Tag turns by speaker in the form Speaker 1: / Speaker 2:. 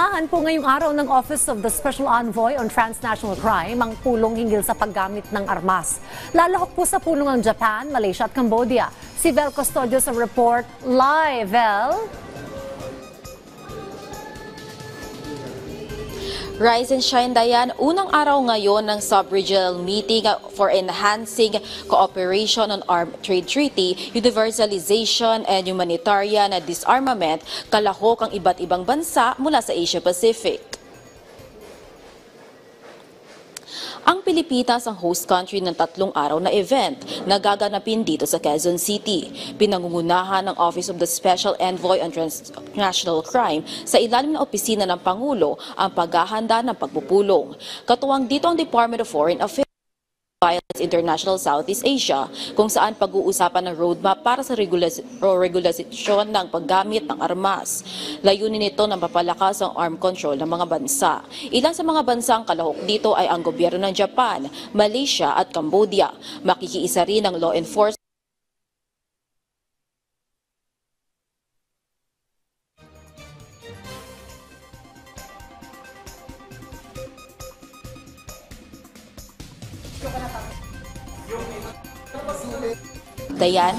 Speaker 1: Pinangunahan po ngayong araw ng Office of the Special Envoy on Transnational Crime ang pulong hinggil sa paggamit ng armas. Lalahok po sa pulong ang Japan, Malaysia at Cambodia. Si Vel Custodio sa report live. Vel?
Speaker 2: Rise and Shine, Dayan, unang araw ngayon ng Sub-Regional Meeting for Enhancing Cooperation on Armed Trade Treaty, Universalization and Humanitarian Disarmament, kalahok ang iba't ibang bansa mula sa Asia Pacific. Ang Pilipinas ang host country ng 3 araw na event na gaganapin dito sa Quezon City. Pinangungunahan ng Office of the Special Envoy on Transnational Crime sa ilalim ng opisina ng Pangulo ang paghahanda ng pagpupulong. Katuwang dito ang Department of Foreign Affairs, Violence International Southeast Asia, kung saan pag-uusapan ng roadmap para sa regulasyon ng paggamit ng armas. Layunin nito na mapalakas ang arm control ng mga bansa. Ilan sa mga bansang kalahok dito ay ang gobyerno ng Japan, Malaysia at Cambodia. Makikiisa rin ang law enforcement. Dayan.